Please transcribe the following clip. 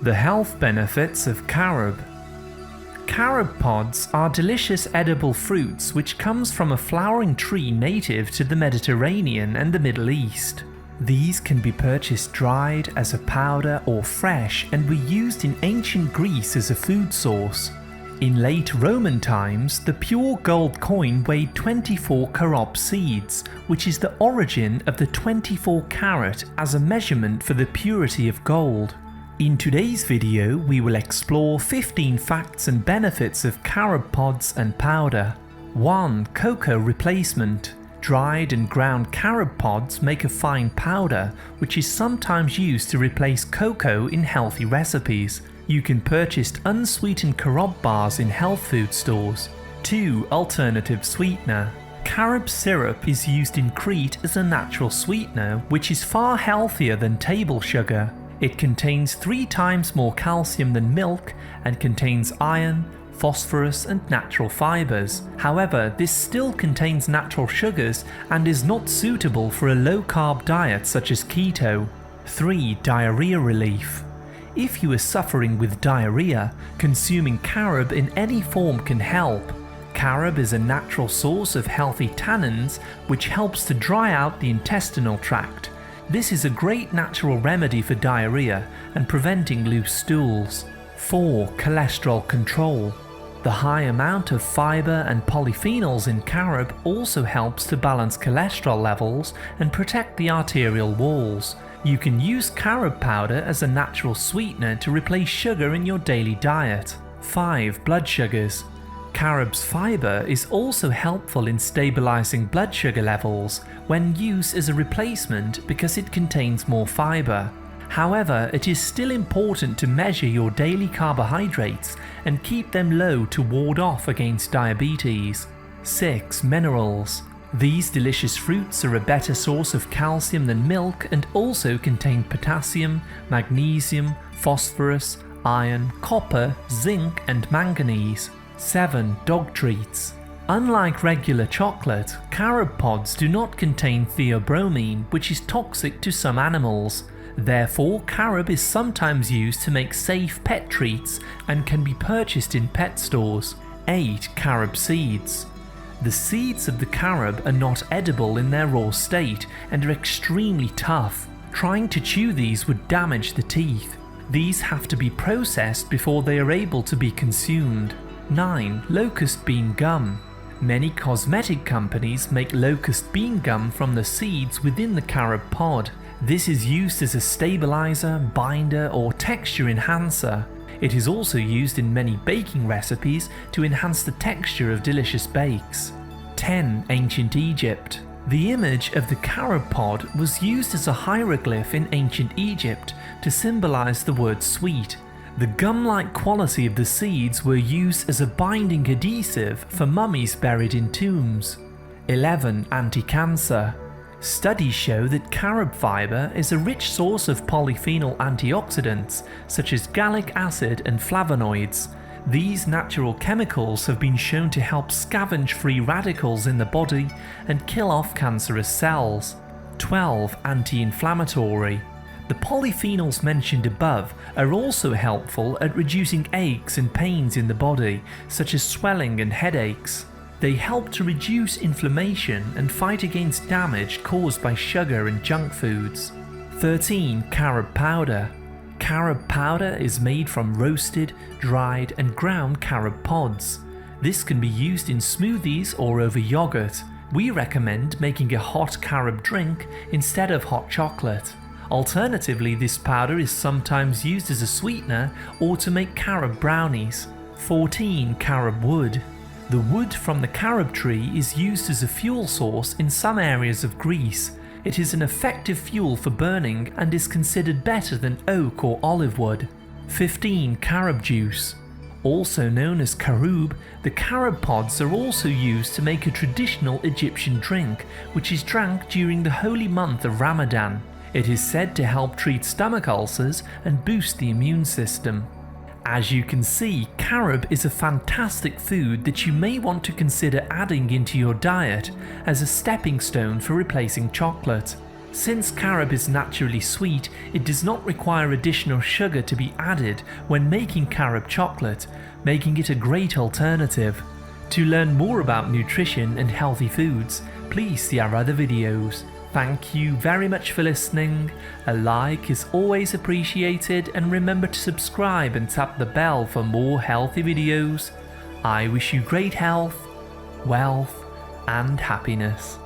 The health benefits of carob. Carob pods are delicious edible fruits which comes from a flowering tree native to the Mediterranean and the Middle East. These can be purchased dried as a powder or fresh and were used in ancient Greece as a food source. In late Roman times, the pure gold coin weighed 24 carob seeds, which is the origin of the 24 carat as a measurement for the purity of gold. In today's video, we will explore 15 facts and benefits of carob pods and powder. 1. Cocoa replacement. Dried and ground carob pods make a fine powder, which is sometimes used to replace cocoa in healthy recipes. You can purchase unsweetened carob bars in health food stores. 2. Alternative sweetener. Carob syrup is used in Crete as a natural sweetener, which is far healthier than table sugar. It contains 3 times more calcium than milk and contains iron, phosphorus and natural fibers. However, this still contains natural sugars and is not suitable for a low-carb diet such as keto. 3. Diarrhea relief. If you are suffering with diarrhea, consuming carob in any form can help. Carob is a natural source of healthy tannins which helps to dry out the intestinal tract. This is a great natural remedy for diarrhea and preventing loose stools. 4. Cholesterol control. The high amount of fiber and polyphenols in carob also helps to balance cholesterol levels and protect the arterial walls. You can use carob powder as a natural sweetener to replace sugar in your daily diet. 5. Blood sugars. Carob's fiber is also helpful in stabilizing blood sugar levels when used as a replacement because it contains more fiber. However, it is still important to measure your daily carbohydrates and keep them low to ward off against diabetes. 6. Minerals. These delicious fruits are a better source of calcium than milk and also contain potassium, magnesium, phosphorus, iron, copper, zinc and manganese. 7. Dog treats. Unlike regular chocolate, carob pods do not contain theobromine, which is toxic to some animals. Therefore, carob is sometimes used to make safe pet treats and can be purchased in pet stores. 8. Carob seeds. The seeds of the carob are not edible in their raw state and are extremely tough. Trying to chew these would damage the teeth. These have to be processed before they are able to be consumed. 9. Locust bean gum. Many cosmetic companies make locust bean gum from the seeds within the carob pod. This is used as a stabilizer, binder or texture enhancer. It is also used in many baking recipes to enhance the texture of delicious bakes. 10. Ancient Egypt. The image of the carob pod was used as a hieroglyph in ancient Egypt to symbolize the word sweet. The gum-like quality of the seeds were used as a binding adhesive for mummies buried in tombs. 11. Anti-cancer. Studies show that carob fiber is a rich source of polyphenol antioxidants such as gallic acid and flavonoids. These natural chemicals have been shown to help scavenge free radicals in the body and kill off cancerous cells. 12. Anti-inflammatory. The polyphenols mentioned above are also helpful at reducing aches and pains in the body, such as swelling and headaches. They help to reduce inflammation and fight against damage caused by sugar and junk foods. 13. Carob powder. Carob powder is made from roasted, dried and ground carob pods. This can be used in smoothies or over yogurt. We recommend making a hot carob drink instead of hot chocolate. Alternatively, this powder is sometimes used as a sweetener or to make carob brownies. 14. Carob wood. The wood from the carob tree is used as a fuel source in some areas of Greece. It is an effective fuel for burning and is considered better than oak or olive wood. 15. Carob juice. Also known as caroub, the carob pods are also used to make a traditional Egyptian drink, which is drank during the holy month of Ramadan. It is said to help treat stomach ulcers and boost the immune system. As you can see, carob is a fantastic food that you may want to consider adding into your diet as a stepping stone for replacing chocolate. Since carob is naturally sweet, it does not require additional sugar to be added when making carob chocolate, making it a great alternative. To learn more about nutrition and healthy foods, please see our other videos. Thank you very much for listening. A like is always appreciated, and remember to subscribe and tap the bell for more healthy videos. I wish you great health, wealth, and happiness.